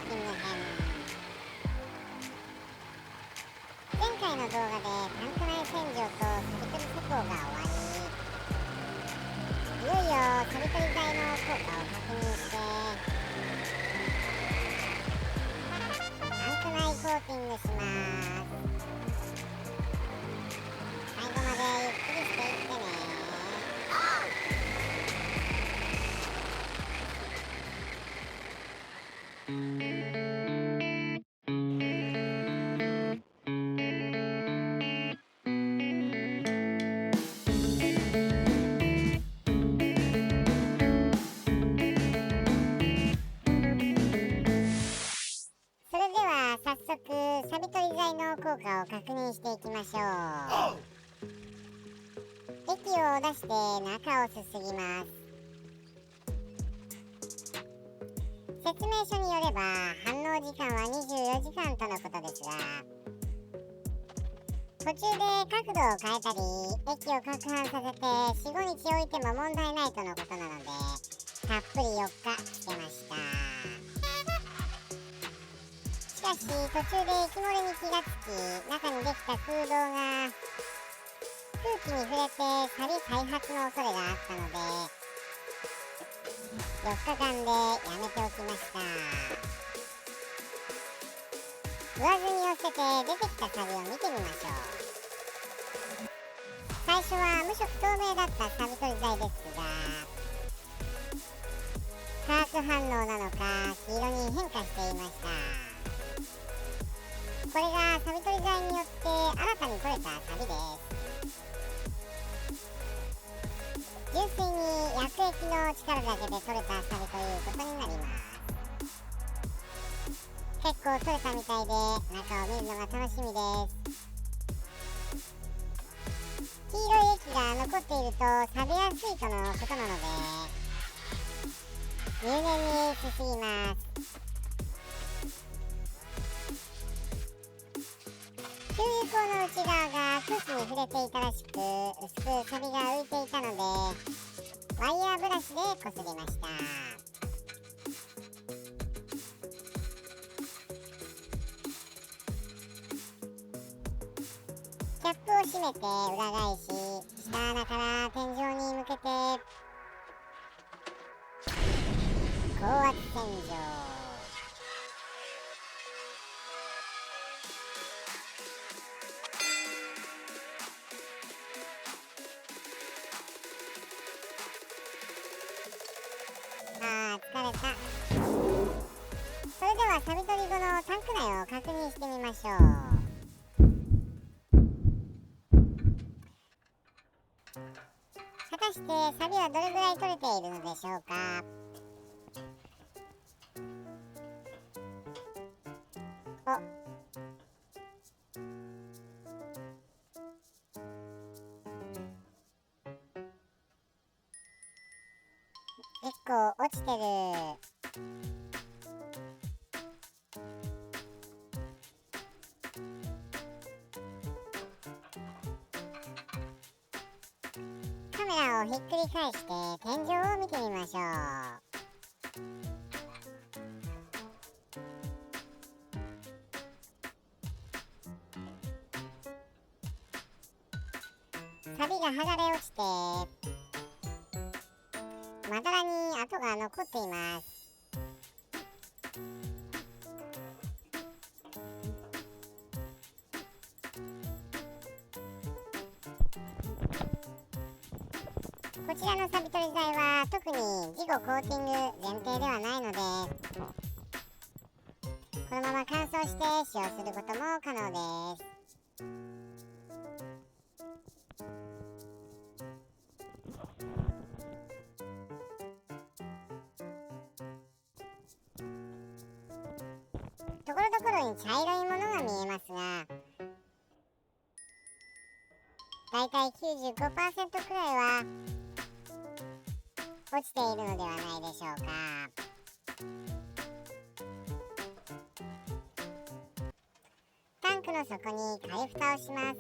ティング編。前回の動画でタンク内洗浄とサビ取り施工が終わり、いよいよサビ取り剤の効果を確認してタンク内コーティングします。最後までゆっくりしていってね。それでは早速サビ取り剤の効果を確認していきましょう。液を出して中をすすぎます。説明書によれば反応時間は24時間とのことですが、途中で角度を変えたり液を攪拌させて 4,5 日置いても問題ないとのことなので、たっぷり4日つけました。しかし途中で液漏れに気がつき、中にできた空洞が空気に触れてサビ再発の恐れがあったので4日間でやめておきました。上澄みを捨てて出てきたサビを見てみましょう。最初は無色透明だったサビ取り剤ですが、化学反応なのか黄色に変化していました。これがサビ取り剤によって新たに取れたサビです。純粋に薬液の力だけで取れたサビということになります。結構取れたみたいで中を見るのが楽しみです。黄色い液が残っていると錆びやすいとのことなので入念にすすぎます。給油口の内側が空気に触れていたらしく、薄くサビが浮いていたのでワイヤーブラシでこすりました。キャップを閉めて裏返し、下穴から天井に向けて高圧洗浄。疲れた。それではサビ取り後のタンク内を確認してみましょう。果たしてサビはどれぐらい取れているのでしょうか。結構落ちてる。カメラをひっくり返して天井を見てみましょう。サビが剥がれ落ちてまだらに跡が残っています。こちらのサビ取り剤は特に事後コーティング前提ではないので、このまま乾燥して使用することも可能です。ところどころに茶色いものが見えますが、だいたい 95% くらいは落ちているのではないでしょうか。タンクの底に仮蓋をします。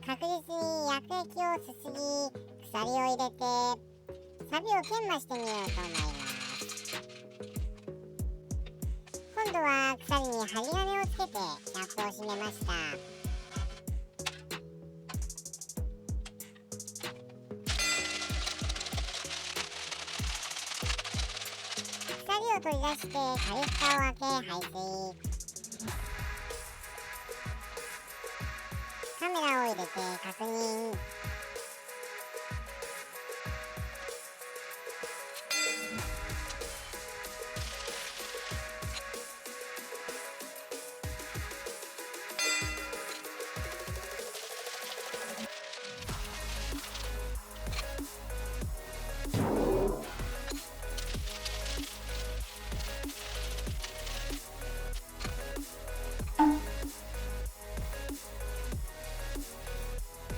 確実に薬液をすすぎ、鎖を入れてサビを研磨してみようと思います。今度は鎖に針金をつけてキャップを閉めました。鎖を取り出して仮蓋を開け排水。カメラを入れて確認。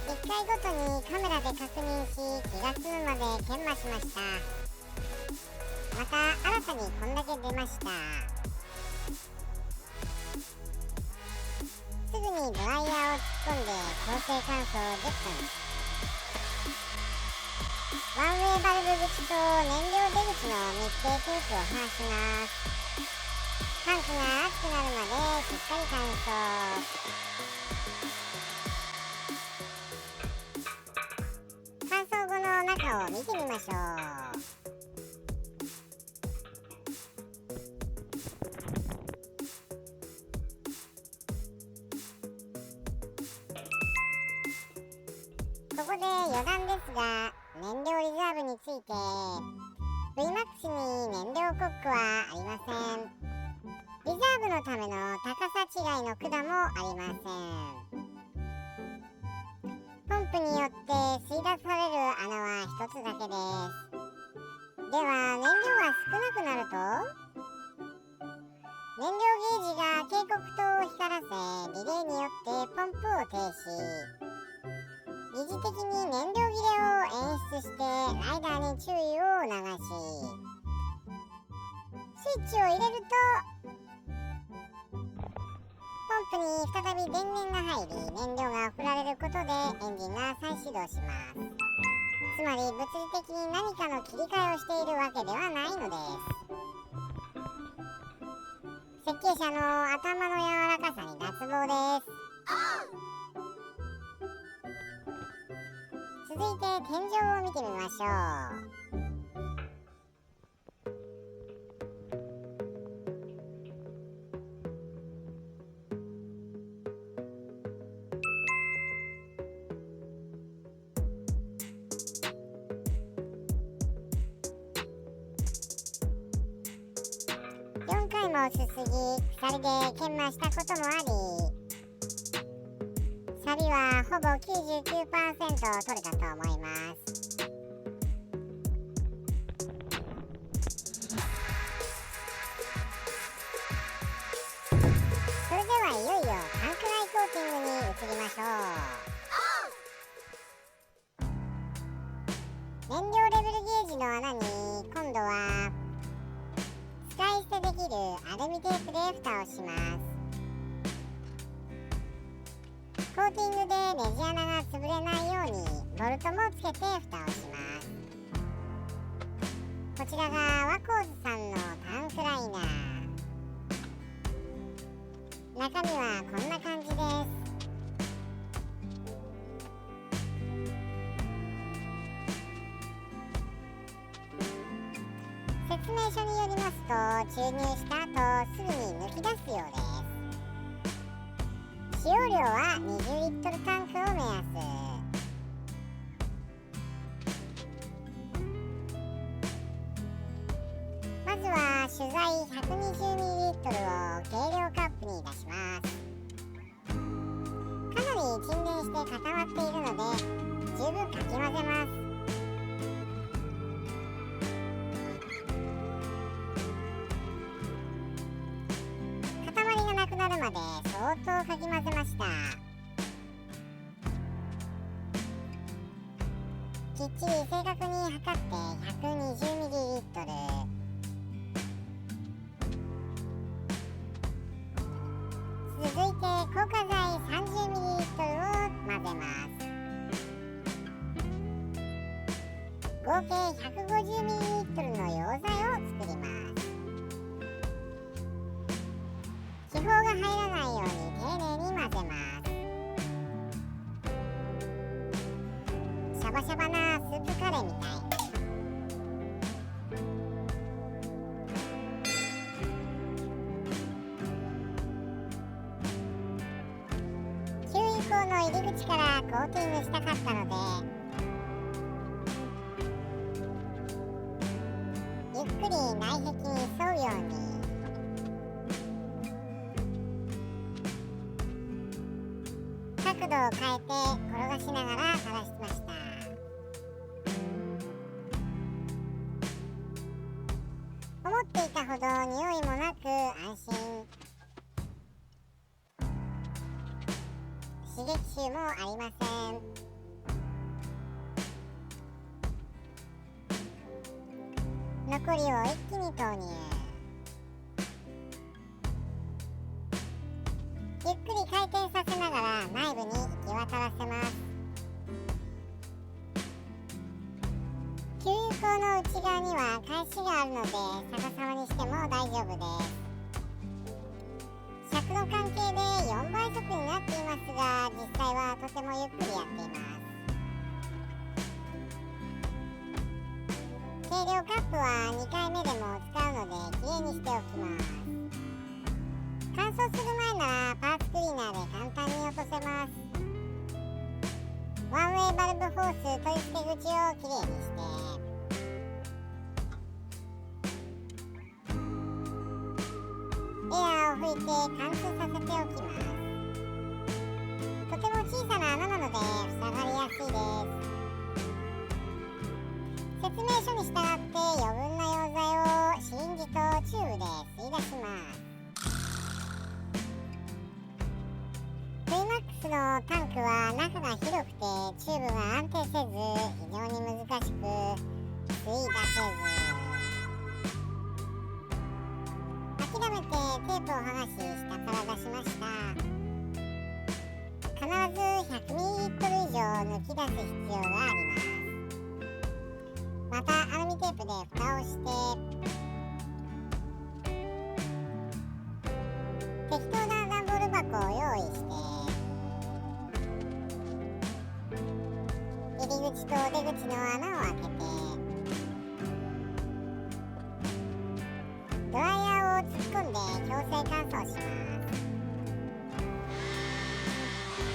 1回ごとにカメラで確認し、気が済むまで研磨しました。また新たにこんだけ出ました。すぐにドライヤーを突っ込んで強制乾燥10分。ワンウェイバルブ口と燃料出口の密閉テープを剥がします。タンクが熱くなるまでしっかり乾燥。乾燥後の中を見てみましょう。ここで余談ですが、燃料リザーブについて VMAX に燃料コックはありません。リザーブのための高さ違いの管もありません。ポンプによって吸い出される穴は一つだけです。では燃料が少なくなると、燃料ゲージが警告灯を光らせ、リレーによってポンプを停止。疑似的に燃料切れを演出してライダーに注意を促し、スイッチを入れるとポンプに再び電源が入り、燃料が送られることでエンジンが再始動します。つまり物理的に何かの切り替えをしているわけではないのです。設計者の頭の柔らかさに脱帽です。続いて天井を見てみましょう。4回もすすぎ、鎖で研磨したこともあり、錆はほぼ 99% 取れたと思います。それではいよいよタンク内コーティングに移りましょう。燃料レベルゲージの穴に今度は使い捨てできるアルミテープで蓋をします。コーティングでネジ穴が潰れないようにボルトもつけて蓋をします。こちらがワコーズさんのタンクライナー。中身はこんな感じです。説明書によりますと、注入した後すぐに抜き出すようです。使用量は20リットルタンクを目安。まずは取材 120ml を計量カップに出します。かなり沈殿して固まっているので十分かき混ぜます。塊がなくなるまで相当かき混ぜました。きっちり正確に測って 120ml。続いて硬化剤 30ml を混ぜます。合計 150ml の溶剤を作ります。気泡が入らないように丁寧に混ぜます。シャバシャバなスープカレーみたい。吸油口の入り口からコーティングしたかったので、ゆっくり内壁に沿うように角度を変えて転がしながら垂らしました。思っていたほど匂いもなく安心。刺激臭もありません。残りを一気に投入。ゆっくり回転させながら内部に行き渡らせます。吸油口の内側には返しがあるので逆さまにしても大丈夫です。尺の関係で4倍速になっていますが、実際はとてもゆっくりやっています。計量カップは2回目でも使うのできれいにしておきます。乾燥する前ならパーツクリーナーで簡単に落とせます。ワンウェイバルブホース取り付け口をきれいにしてエアーを吹いて貫通させておきます。とても小さな穴なので塞がりやすいです。説明書に従って余分な溶剤をシリンジとチューブで吸い出します。VMAX のタンクは中が広くてチューブが安定せず非常に難しく吸い出せず、諦めてテープを剥がし下から出しました。必ず 100ml 以上抜き出す必要があります。またアルミテープで蓋をして適当な段ボール箱を用意して入り口と出口の穴を開けてドライヤーを突っ込んで強制乾燥します。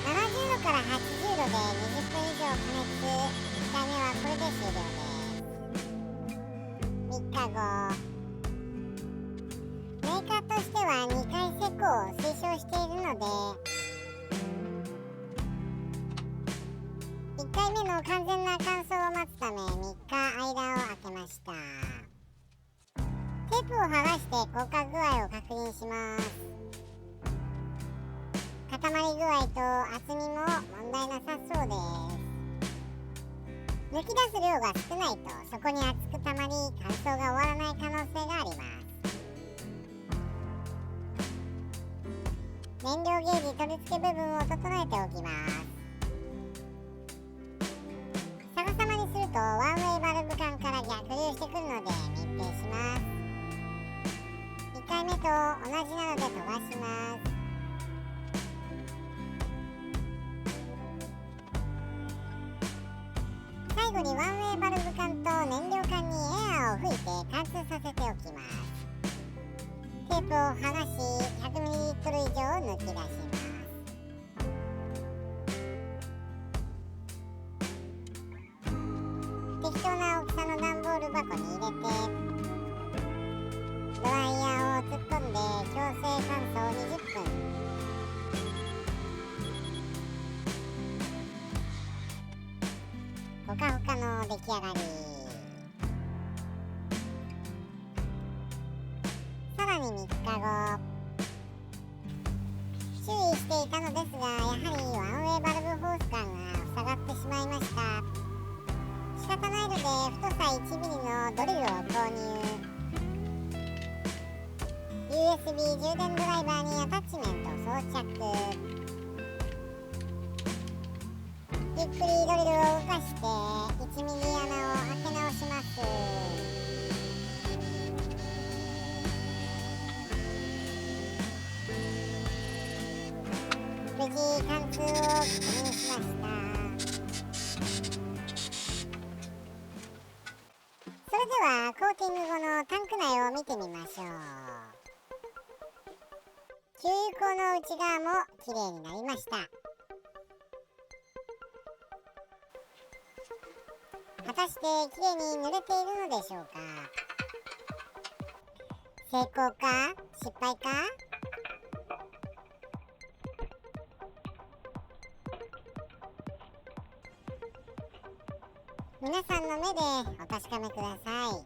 70度から80度で20分以上加熱。1回目はこれで終了です。3日後、メーカーとしては2回施工を推奨しているので1回目の完全な乾燥を待つため3日間を空けました。テープを剥がして硬化具合を確認します。固まり具合と厚みも問題なさそうです。抜き出す量が少ないとそこに熱くたまり乾燥が終わらない可能性があります。燃料ゲージ取り付け部分を整えておきます。逆さまにするとワンウェイバルブ管から逆流してくるので密閉します。1回目と同じなので飛ばします。最後にワンウェイバルブ管と燃料管にエアーを吹いて貫通させておきます。テープを剥がし 100ml 以上抜き出します。適当な大きさの段ボール箱に入れてドライヤーを突っ込んで強制乾燥20分。ほかほかの出来上がり。さらに3日後、注意していたのですがやはりワンウェイバルブホース管が塞がってしまいました。仕方ないので太さ 1mm のドリルを購入。 USB 充電ドライバーにアタッチメント装着。ゆっくりドリルを動かして 1mm 穴を開け直します。無事貫通を確認しました。それではコーティング後のタンク内を見てみましょう。給油口の内側もきれいになりました。果たしてきれいに塗れているのでしょうか。成功か失敗か。皆さんの目でお確かめください。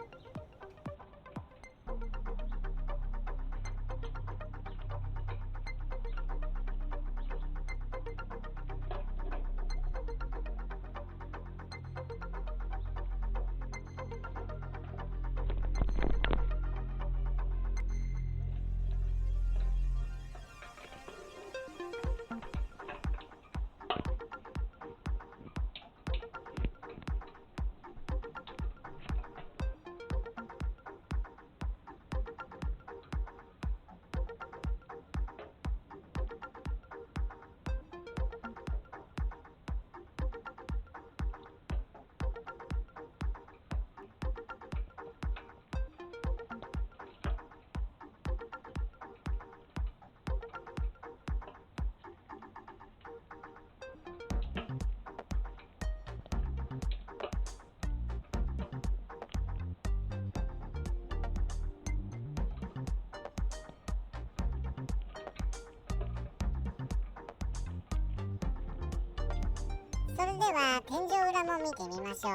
それでは天井裏も見てみましょう。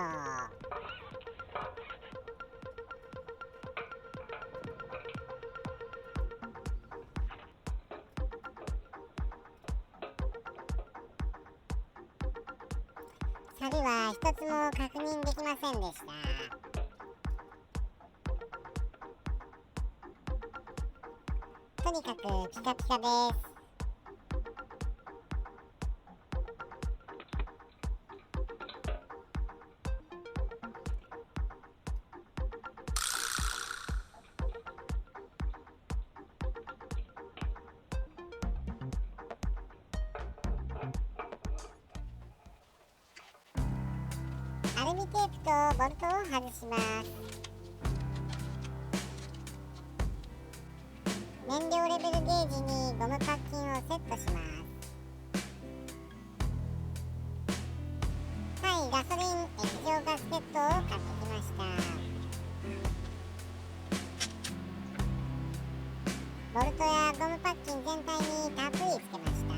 錆は一つも確認できませんでした。とにかくピカピカです。アルミテープとボルトを外します。燃料レベルゲージにゴムパッキンをセットします。対ガソリン液状ガスケットを買ってきました。ボルトやゴムパッキン全体にたっぷりつけました。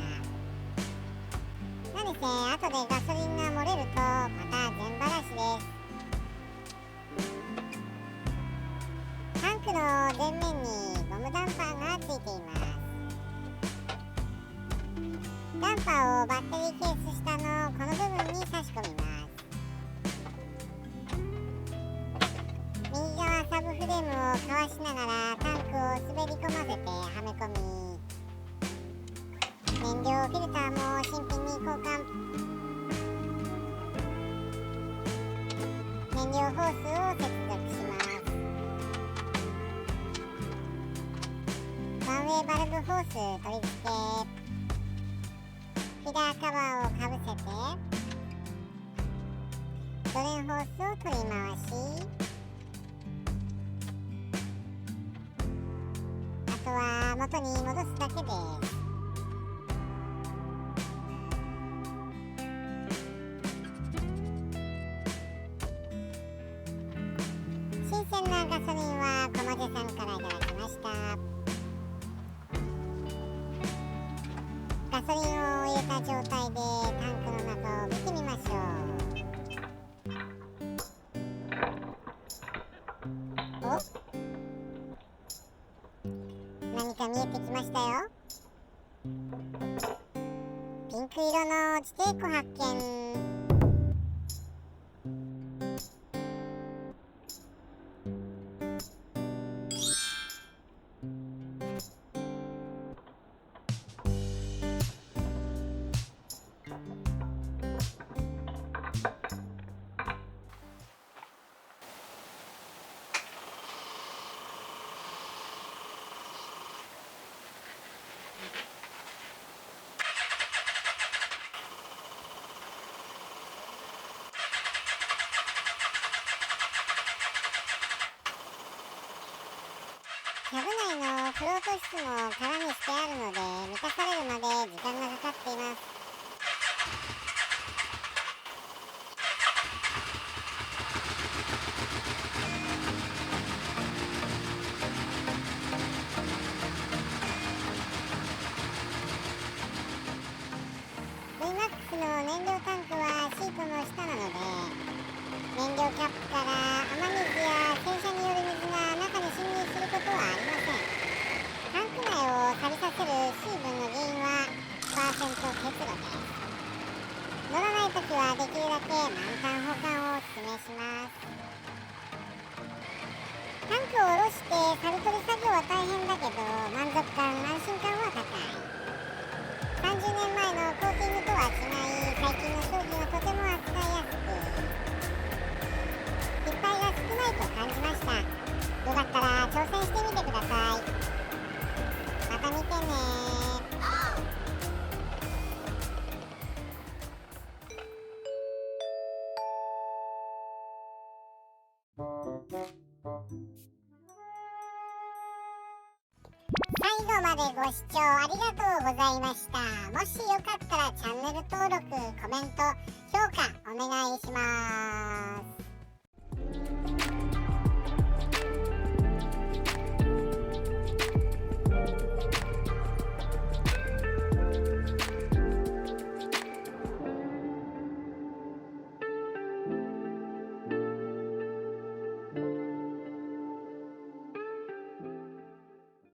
何せ後でガソリンが漏れるとまた全ばらしです。タンクの前面にゴムダンパーがついています。ダンパーをバッテリーケース下のこの部分に差し込みます。右側サブフレームをかわしながらタンクを滑り込ませてはめ込み、燃料フィルターも新品に交換。燃料ホースを接続します。ワンウェイバルブホース取り付け、フィダーカバーをかぶせてドレンホースを取り回し、あとは元に戻すだけです。新鮮なガソリンは小間さんからいただきました。ガソリンを入れた状態でタンクの中を見てみましょう。お、何か見えてきましたよ。ピンク色の地底湖発見。キャブ内のフロート室も空にしてあるので満たされるまで時間がかかっています。VMAX の燃料タンクはシートの下なので、燃料キャップから雨水や洗車による水が中に侵入することはありません。タンク内を錆びさせる水分の原因は 100% 結露です。乗らないときはできるだけ満タン保管をお勧めします。タンクを下ろして錆び取り作業は大変だけど満足感安心感は高い。30年前のコーティングとは違い、最近の商品はとても扱いやすく失敗が少ないと感じました。よかったら挑戦してみてください。また見てね。最後までご視聴ありがとうございました。もしよかったらチャンネル登録、コメント、評価お願いします。